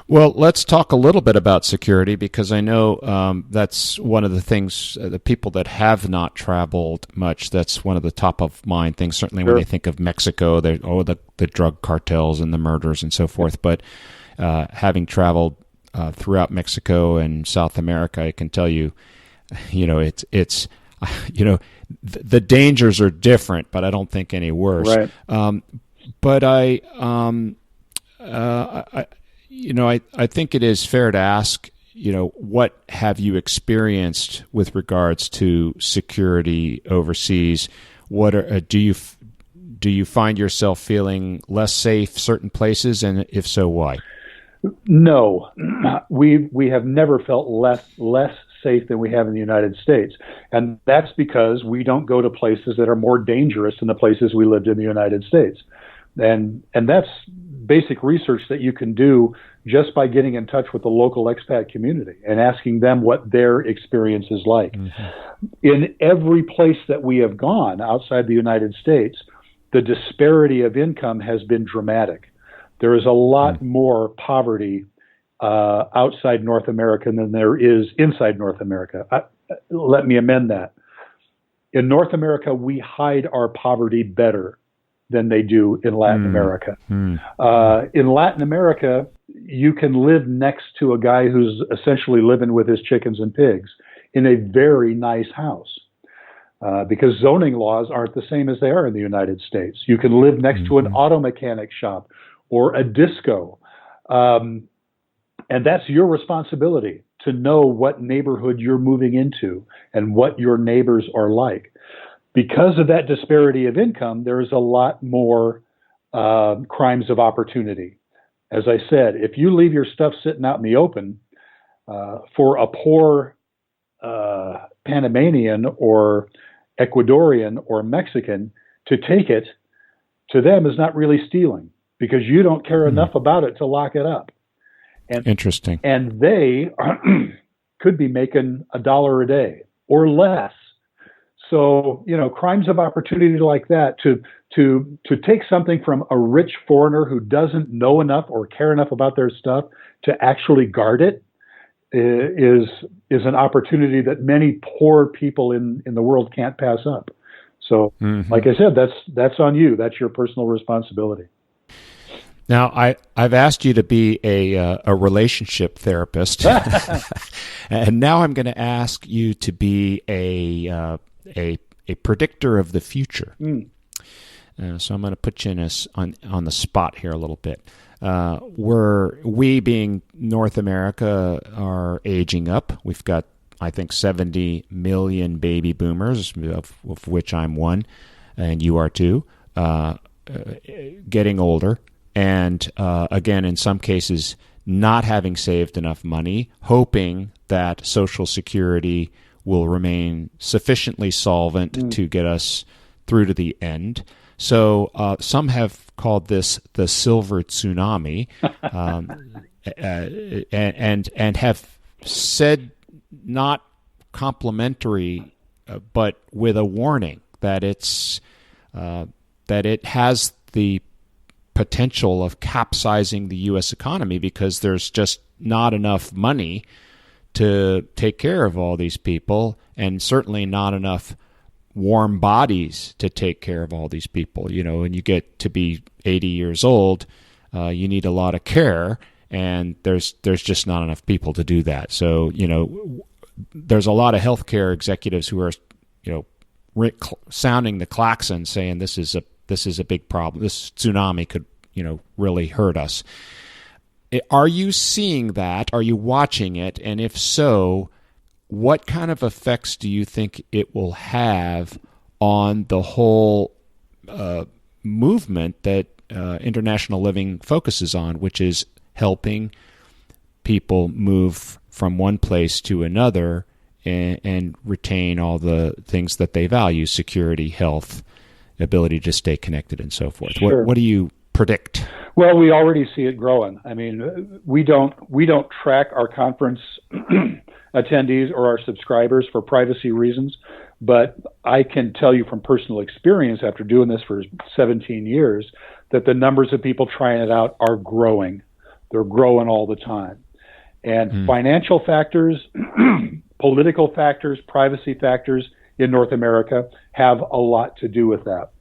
Well, let's talk a little bit about security, because I know that's one of the things, the people that have not traveled much, that's one of the top of mind things, certainly when they think of Mexico, the drug cartels and the murders and so forth. But having traveled throughout Mexico and South America, I can tell you, it's the dangers are different, but I don't think any worse.
Right.
But I think it is fair to ask, what have you experienced with regards to security overseas? Do you find yourself feeling less safe certain places, and if so, why?
No, we have never felt less safe than we have in the United States, and that's because we don't go to places that are more dangerous than the places we lived in the United States, and that's basic research that you can do just by getting in touch with the local expat community and asking them what their experience is like. In every place that we have gone outside the United States, the disparity of income has been dramatic. There is a lot more poverty outside North America than there is inside North America. Let me amend that. In North America, we hide our poverty better than they do in Latin America. In Latin America, you can live next to a guy who's essentially living with his chickens and pigs in a very nice house. Because zoning laws aren't the same as they are in the United States. You can live next to an auto mechanic shop or a disco. And that's your responsibility to know what neighborhood you're moving into and what your neighbors are like. Because of that disparity of income, there is a lot more crimes of opportunity. As I said, if you leave your stuff sitting out in the open for a poor Panamanian or Ecuadorian or Mexican to take it, to them is not really stealing because you don't care enough about it to lock it up. And,
Interesting.
And they could be making $1 a day or less. So, crimes of opportunity like that to take something from a rich foreigner who doesn't know enough or care enough about their stuff to actually guard it is an opportunity that many poor people in the world can't pass up. So, like I said, that's on you. That's your personal responsibility.
Now, I've asked you to be a relationship therapist, and now I'm going to ask you to be a predictor of the future. So I'm going to put you on the spot here a little bit. We being North America are aging up. We've got, I think, 70 million baby boomers, of which I'm one, and you are too, getting older. And again, in some cases, not having saved enough money, hoping that Social Security will remain sufficiently solvent to get us through to the end. So some have called this the Silver Tsunami, and have said not complimentary, but with a warning that that it has the potential of capsizing the U.S. economy because there's just not enough money to take care of all these people, and certainly not enough warm bodies to take care of all these people. And you get to be 80 years old, you need a lot of care, and there's just not enough people to do that. So, there's a lot of healthcare executives who are, sounding the klaxon, saying this is a big problem. This tsunami could, really hurt us. Are you seeing that? Are you watching it? And if so, what kind of effects do you think it will have on the whole movement that International Living focuses on, which is helping people move from one place to another and retain all the things that they value: security, health, ability to stay connected, and so forth?
Sure.
What do you predict?
Well, we already see it growing. I mean, we don't track our conference attendees or our subscribers for privacy reasons, but I can tell you from personal experience after doing this for 17 years that the numbers of people trying it out are growing. They're growing all the time. And financial factors, political factors, privacy factors in North America have a lot to do with that.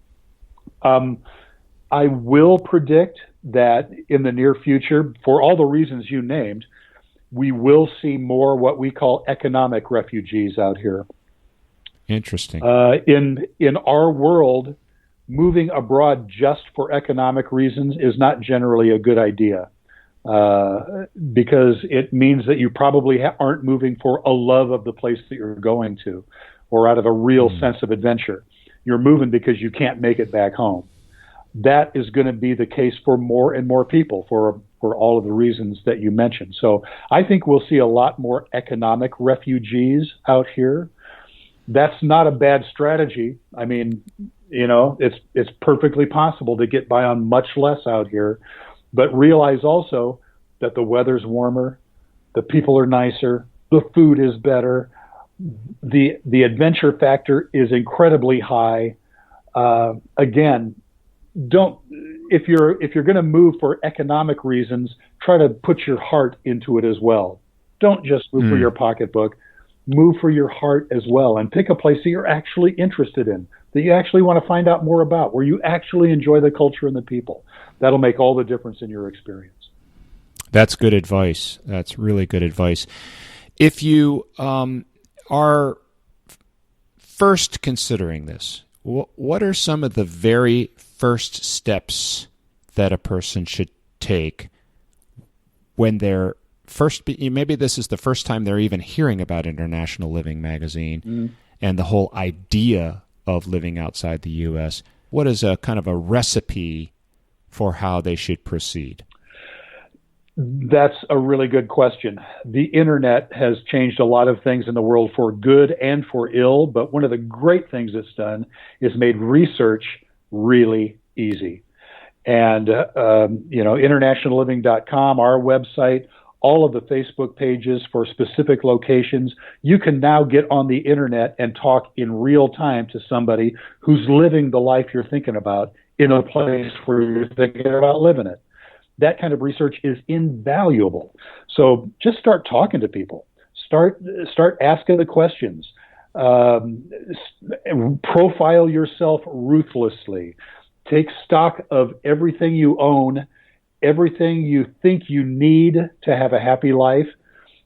I will predict that in the near future, for all the reasons you named, we will see more what we call economic refugees out here.
Interesting.
In our world, moving abroad just for economic reasons is not generally a good idea, because it means that you probably aren't moving for a love of the place that you're going to, or out of a real sense of adventure. You're moving because you can't make it back home. That is going to be the case for more and more people for all of the reasons that you mentioned. So I think we'll see a lot more economic refugees out here. That's not a bad strategy. I mean, it's perfectly possible to get by on much less out here, but realize also that the weather's warmer, the people are nicer, the food is better, the adventure factor is incredibly high. Again, don't, if you're going to move for economic reasons, try to put your heart into it as well. Don't just move for your pocketbook. Move for your heart as well, and pick a place that you're actually interested in, that you actually want to find out more about, where you actually enjoy the culture and the people. That'll make all the difference in your experience.
That's good advice. That's really good advice. If you are first considering this, what are some of the very first steps that a person should take when they're maybe this is the first time they're even hearing about International Living Magazine and the whole idea of living outside the U.S.? What is a kind of a recipe for how they should proceed?
That's a really good question. The internet has changed a lot of things in the world for good and for ill, but one of the great things it's done is made research really easy. And, internationalliving.com, our website, all of the Facebook pages for specific locations, you can now get on the internet and talk in real time to somebody who's living the life you're thinking about in a place where you're thinking about living it. That kind of research is invaluable. So just start talking to people. Start asking the questions. Profile yourself ruthlessly. Take stock of everything you own, everything you think you need to have a happy life,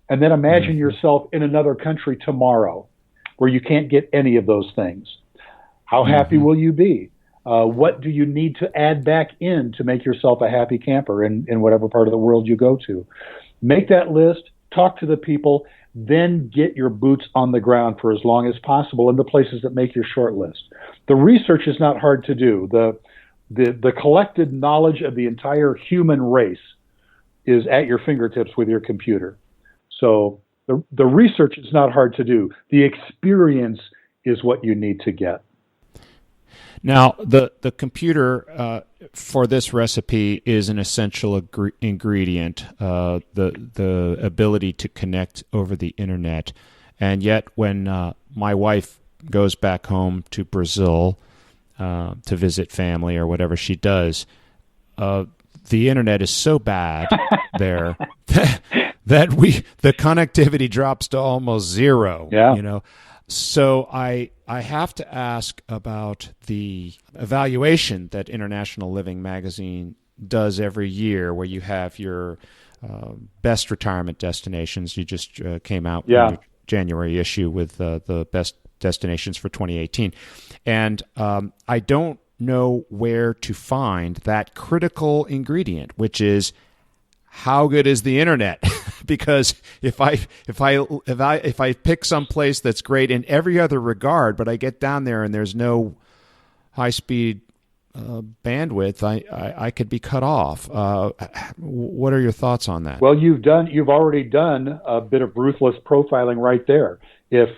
and then imagine yourself in another country tomorrow where you can't get any of those things. How happy will you be? What do you need to add back in to make yourself a happy camper in whatever part of the world you go to? Make that list, talk to the people, then get your boots on the ground for as long as possible in the places that make your short list. The research is not hard to do. The collected knowledge of the entire human race is at your fingertips with your computer. So the research is not hard to do. The experience is what you need to get.
Now, the computer for this recipe is an essential ingredient, the ability to connect over the internet. And yet when my wife goes back home to Brazil to visit family or whatever she does, the internet is so bad there that the connectivity drops to almost zero.
Yeah.
So I have to ask about the evaluation that International Living Magazine does every year, where you have your best retirement destinations. You just came out in your January issue with the best destinations for 2018. And I don't know where to find that critical ingredient, which is how good is the internet? Because if I pick some place that's great in every other regard, but I get down there and there's no high speed bandwidth, I could be cut off. What are your thoughts on that?
Well, you've already done a bit of ruthless profiling right there. If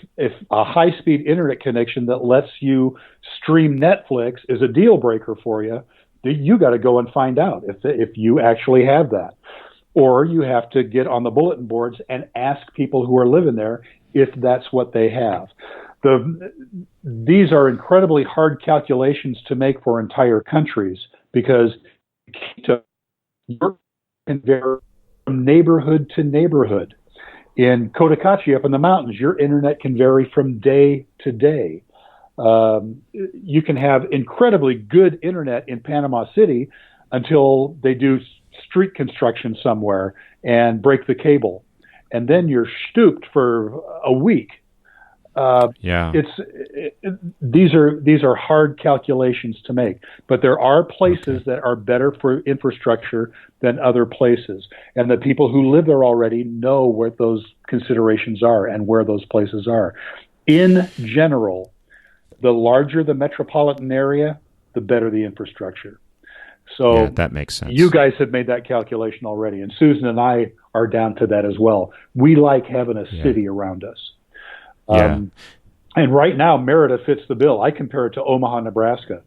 a high speed internet connection that lets you stream Netflix is a deal breaker for you, you got to go and find out if you actually have that. Or you have to get on the bulletin boards and ask people who are living there if that's what they have. These are incredibly hard calculations to make for entire countries, because you can vary from neighborhood to neighborhood. In Cotacachi up in the mountains, your internet can vary from day to day. You can have incredibly good internet in Panama City until they do street construction somewhere and break the cable, and then you're stooped for a week. These are hard calculations to make, but there are places that are better for infrastructure than other places, and the people who live there already know what those considerations are and where those places are. In general, the larger the metropolitan area, the better the infrastructure. So
that makes sense.
You guys have made that calculation already, and Susan and I are down to that as well. We like having a city around us. And right now, Merida fits the bill. I compare it to Omaha, Nebraska.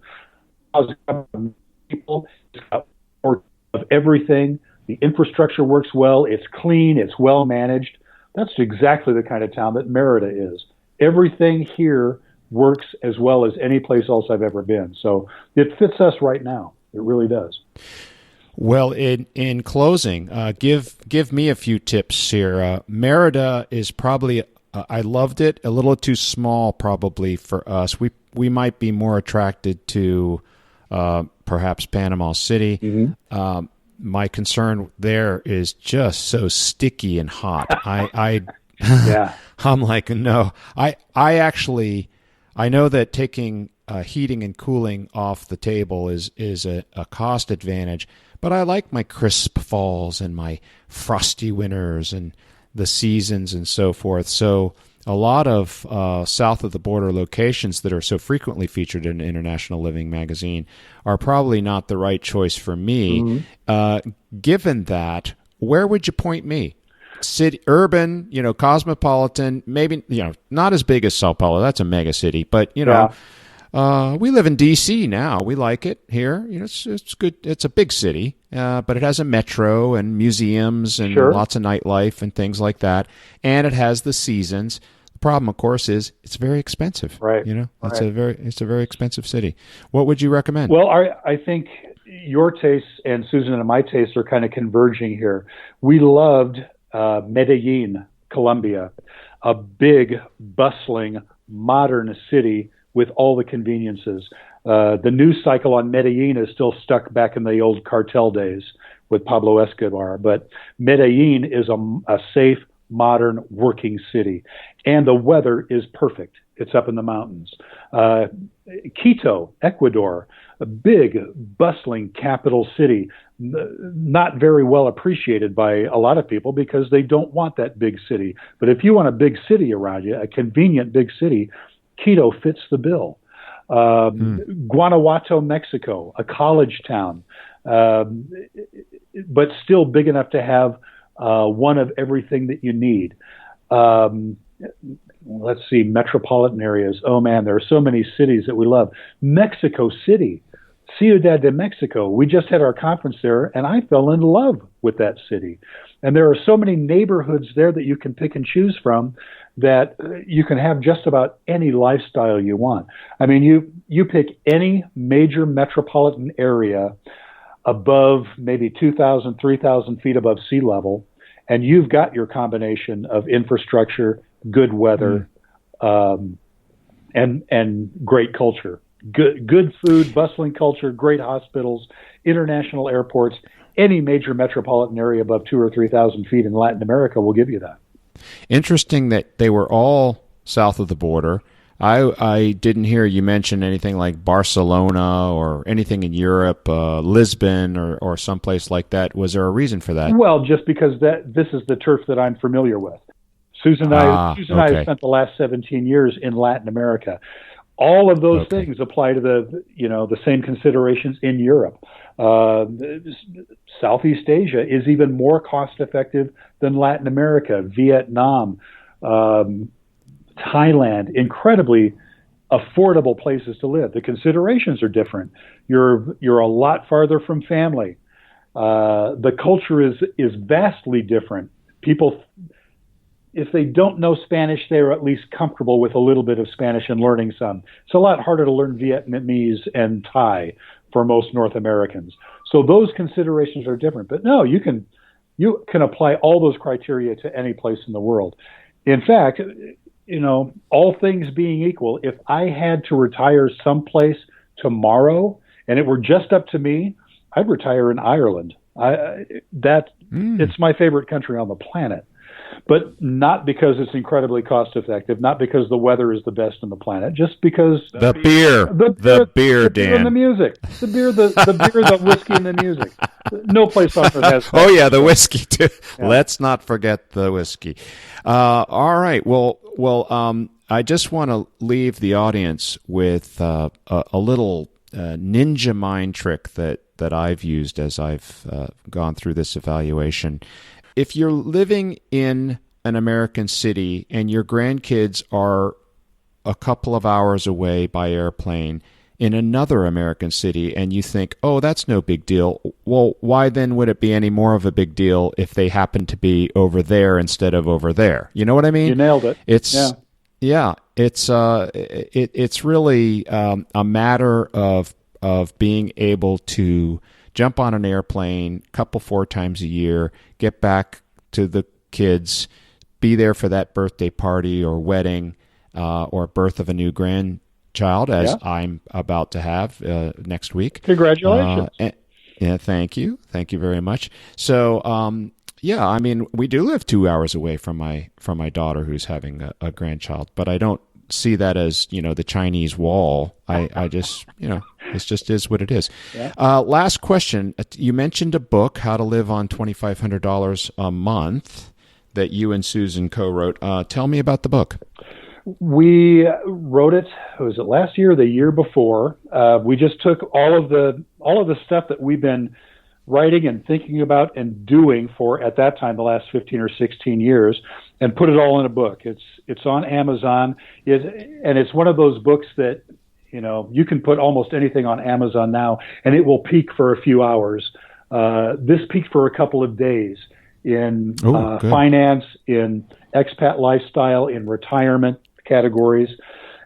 People, it's got more of everything. The infrastructure works well. It's clean. It's well managed. That's exactly the kind of town that Merida is. Everything here works as well as any place else I've ever been. So it fits us right now. It really does.
Well, in closing, give me a few tips here. Merida is probably, I loved it, a little too small probably for us. We might be more attracted to perhaps Panama City. Mm-hmm. My concern there is just so sticky and hot. Yeah. I'm like, no. I know that taking heating and cooling off the table is a cost advantage, but I like my crisp falls and my frosty winters and the seasons and so forth. So a lot of south of the border locations that are so frequently featured in International Living magazine are probably not the right choice for me. Mm-hmm. Given that, where would you point me? City, urban, cosmopolitan, maybe, not as big as Sao Paulo. That's a mega city, but, we live in D.C. now. We like it here. It's good. It's a big city, but it has a metro and museums and lots of nightlife and things like that. And it has the seasons. The problem, of course, is it's very expensive.
Right.
It's a very expensive city. What would you recommend?
Well, I think your tastes and Susan and my tastes are kind of converging here. We loved Medellin, Colombia, a big, bustling, modern city with all the conveniences. The news cycle on Medellin is still stuck back in the old cartel days with Pablo Escobar, but Medellin is a safe, modern, working city. And the weather is perfect. It's up in the mountains. Quito, Ecuador, a big, bustling capital city, not very well appreciated by a lot of people because they don't want that big city. But if you want a big city around you, a convenient big city, Quito fits the bill. Guanajuato, Mexico, a college town, but still big enough to have one of everything that you need. Let's see, metropolitan areas. Oh, man, there are so many cities that we love. Mexico City, Ciudad de Mexico. We just had our conference there, and I fell in love with that city. And there are so many neighborhoods there that you can pick and choose from that you can have just about any lifestyle you want. I mean, you pick any major metropolitan area above maybe 2,000, 3,000 feet above sea level, and you've got your combination of infrastructure, good weather, and great culture. Good food, bustling culture, great hospitals, international airports. Any major metropolitan area above 2,000 or 3,000 feet in Latin America will give you that.
Interesting that they were all south of the border. I didn't hear you mention anything like Barcelona or anything in Europe, Lisbon or someplace like that. Was there a reason for that?
Well, just because this is the turf that I'm familiar with. Susan and I have spent the last 17 years in Latin America. All of those things apply to the same considerations in Europe. Southeast Asia is even more cost effective than Latin America. Vietnam, Thailand, incredibly affordable places to live. The considerations are different. You're a lot farther from family. The culture is vastly different. People, if they don't know Spanish, they're at least comfortable with a little bit of Spanish and learning some. It's a lot harder to learn Vietnamese and Thai for most North Americans. So those considerations are different. But no, you can apply all those criteria to any place in the world. In fact, all things being equal, if I had to retire someplace tomorrow and it were just up to me, I'd retire in Ireland. It's my favorite country on the planet. But not because it's incredibly cost effective, not because the weather is the best on the planet, just because
the beer, Dan,
and the music, the beer, the whiskey, and the music. No place on earth has.
Oh yeah, the whiskey too. Yeah. Let's not forget the whiskey. All right. Well, I just want to leave the audience with a little ninja mind trick that I've used as I've gone through this evaluation. If you're living in an American city and your grandkids are a couple of hours away by airplane in another American city and you think, oh, that's no big deal, well, why then would it be any more of a big deal if they happen to be over there instead of over there? You know what I mean?
You nailed it.
Yeah, it's really a matter of being able to jump on an airplane four times a year, get back to the kids, be there for that birthday party or wedding or birth of a new grandchild, as I'm about to have next week.
Congratulations.
Yeah, thank you very much. So, yeah, I mean, we do live 2 hours away from my daughter who's having a grandchild, but I don't see that as, the Chinese wall. I just, it just is what it is. Yeah. Last question. You mentioned a book, How to Live on $2,500 a Month, that you and Susan co-wrote. Tell me about the book.
We wrote it. Was it last year or the year before? We just took all of the stuff that we've been writing and thinking about and doing for, at that time, the last 15 or 16 years, and put it all in a book. It's on Amazon, and it's one of those books that, you can put almost anything on Amazon now, and it will peak for a few hours. This peaked for a couple of days in finance, in expat lifestyle, in retirement categories,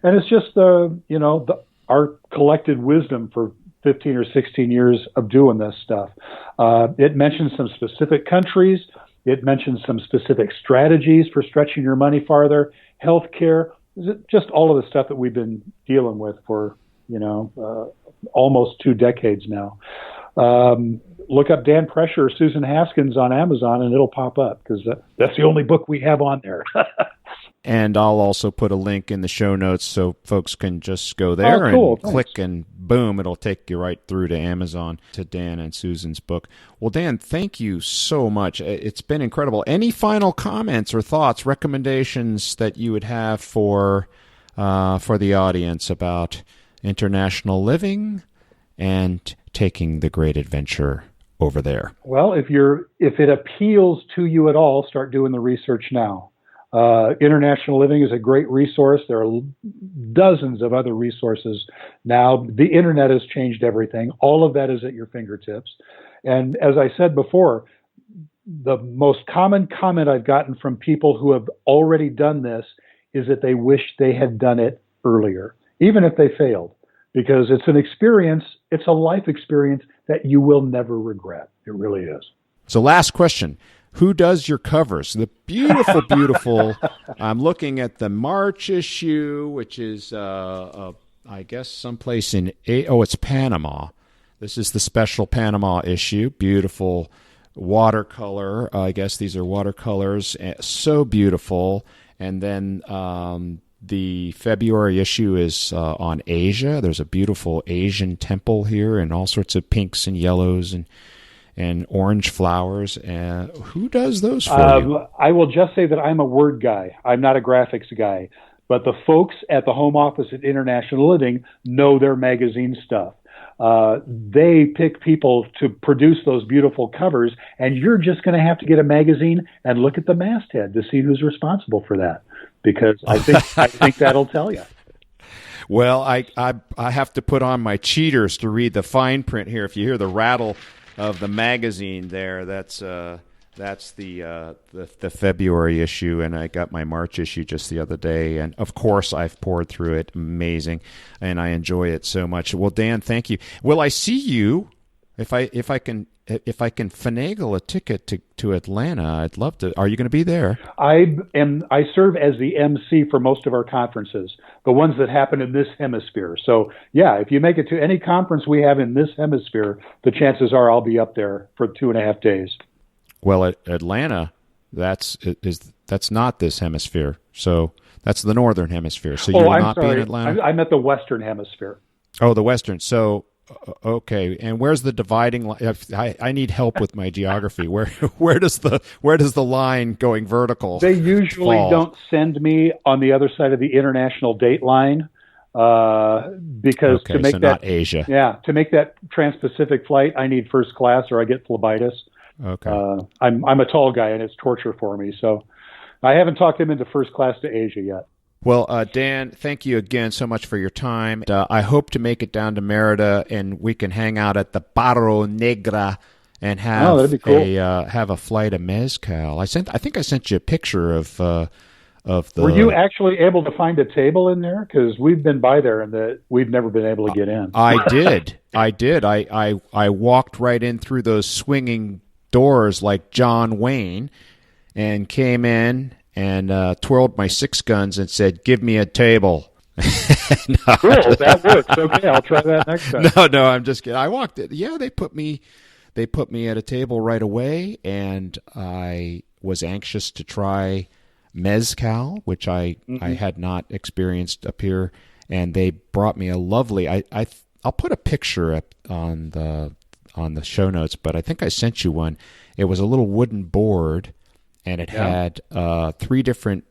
and it's just our collected wisdom for 15 or 16 years of doing this stuff. It mentions some specific countries. It mentions some specific strategies for stretching your money farther, healthcare, just all of the stuff that we've been dealing with for, almost 2 decades now. Look up Dan Prescher or Susan Haskins on Amazon and it'll pop up, because that's the only book we have on there.
And I'll also put a link in the show notes so folks can just go there and click, and boom, it'll take you right through to Amazon, to Dan and Susan's book. Well, Dan, thank you so much. It's been incredible. Any final comments or thoughts, recommendations that you would have for the audience about international living and taking the great adventure over there?
Well, if it appeals to you at all, start doing the research now. International living is a great resource. There are dozens of other resources now. The internet has changed everything. All of that is at your fingertips. And as I said before, the most common comment I've gotten from people who have already done this is that they wish they had done it earlier, even if they failed, because it's an experience, it's a life experience that you will never regret. It really is.
So last question. Who does your covers? The beautiful, I'm looking at the March issue, which is, I guess, someplace in, it's Panama. This is the special Panama issue. Beautiful watercolor. I guess these are watercolors. So beautiful. And then the February issue is on Asia. There's a beautiful Asian temple here and all sorts of pinks and yellows and orange flowers. Who does those for you?
I will just say that I'm a word guy. I'm not a graphics guy. But the folks at the home office at International Living know their magazine stuff. They pick people to produce those beautiful covers, and you're just going to have to get a magazine and look at the masthead to see who's responsible for that, because I think that'll tell you.
Well, I have to put on my cheaters to read the fine print here. If you hear the rattle of the magazine there, that's the February issue, and I got my March issue just the other day, and of course I've poured through it. Amazing, and I enjoy it so much. Well, Dan, thank you. Will I see you if I can finagle a ticket to Atlanta? I'd love to. Are you going to be there?
I serve as the MC for most of our conferences, the ones that happen in this hemisphere. So yeah, if you make it to any conference we have in this hemisphere, the chances are I'll be up there for 2.5 days.
Well, Atlanta, that's not this hemisphere. So that's the northern hemisphere. So you will not be in Atlanta?
I'm at the western hemisphere.
Oh, the western. So, okay. And where's the dividing line? I need help with my geography. Where does the line going vertical?
They usually don't send me on the other side of the international date line. Because to make that,
not Asia.
Yeah, to make that trans-Pacific flight, I need first class or I get phlebitis.
Okay.
I'm a tall guy and it's torture for me, so I haven't talked him into first class to Asia yet.
Well, Dan, thank you again so much for your time. I hope to make it down to Merida and we can hang out at the Barro Negra and have
that'd be cool.
have a flight of mezcal. I think I sent you a picture of of the.
Were you actually able to find a table in there? Because we've been by there and we've never been able to get in.
I did. I walked right in through those swinging doors like John Wayne, and came in and twirled my 6 guns and said, "Give me a table." No.
Cool, that works. Okay, I'll try that next time.
No, I'm just kidding. I walked in. Yeah, they put me at a table right away, and I was anxious to try mezcal, which I had not experienced up here, and they brought me a lovely. I'll put a picture up on the show notes, but I think I sent you one. It was a little wooden board, and it had 3 different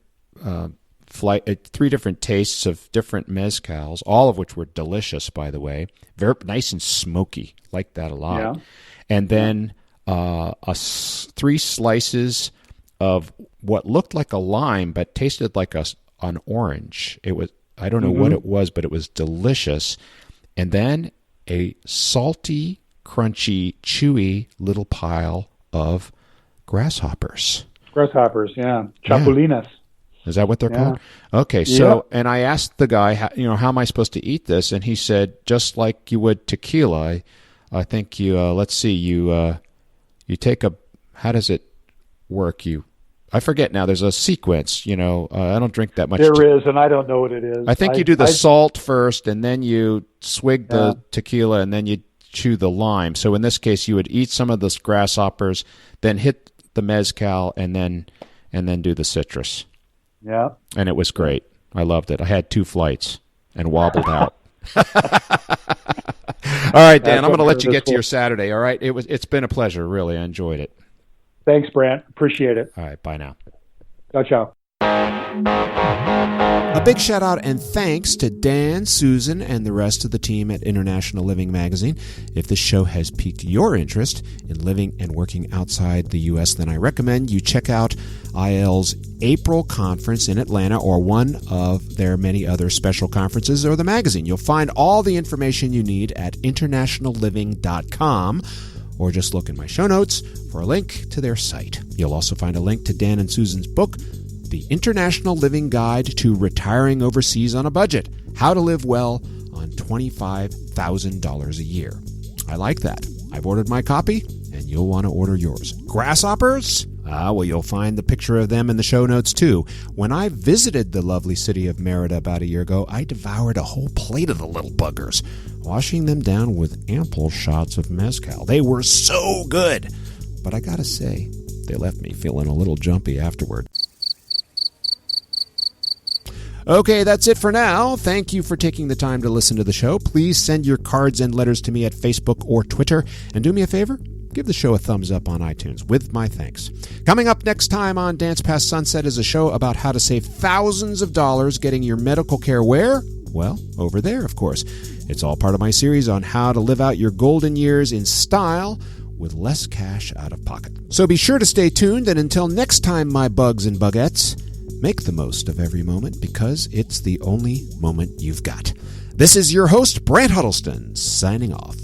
3 different tastes of different mezcals, all of which were delicious, by the way. Very nice and smoky. Like that a lot. Yeah. And then 3 slices of what looked like a lime but tasted like an orange. It was, I don't know what it was, but it was delicious. And then a salty, crunchy, chewy little pile of grasshoppers. Grasshoppers,
yeah. Chapulinas.
Yeah. Is that what they're called? Okay, so, and I asked the guy, how am I supposed to eat this? And he said, just like you would tequila, I think you, let's see, you take how does it work? I forget now, there's a sequence, I don't drink that much.
There is, and I don't know what it is.
I think you do the salt first, and then you swig the tequila, and then you chew the lime. So in this case, you would eat some of those grasshoppers, then hit the mezcal, and then do the citrus.
Yeah.
And it was great. I loved it. I had 2 flights and wobbled out. All right, Dan, I'm going to let you get to your Saturday, all right? It's been a pleasure, really. I enjoyed it.
Thanks, Brant. Appreciate it.
All right, bye now.
Ciao.
A big shout out and thanks to Dan, Susan, and the rest of the team at International Living Magazine. If this show has piqued your interest in living and working outside the U.S., then I recommend you check out IL's April conference in Atlanta, or one of their many other special conferences, or the magazine. You'll find all the information you need at internationalliving.com, or just look in my show notes for a link to their site. You'll also find a link to Dan and Susan's book, The International Living Guide to Retiring Overseas on a Budget, How to Live Well on $25,000 a Year. I like that. I've ordered my copy, and you'll want to order yours. Grasshoppers? Well, you'll find the picture of them in the show notes, too. When I visited the lovely city of Merida about a year ago, I devoured a whole plate of the little buggers, washing them down with ample shots of mezcal. They were so good, but I gotta say, they left me feeling a little jumpy afterward. Okay, that's it for now. Thank you for taking the time to listen to the show. Please send your cards and letters to me at Facebook or Twitter. And do me a favor, give the show a thumbs up on iTunes, with my thanks. Coming up next time on Dance Past Sunset is a show about how to save thousands of dollars getting your medical care where? Well, over there, of course. It's all part of my series on how to live out your golden years in style with less cash out of pocket. So be sure to stay tuned, and until next time, my bugs and bugettes, make the most of every moment, because it's the only moment you've got. This is your host, Brant Huddleston, signing off.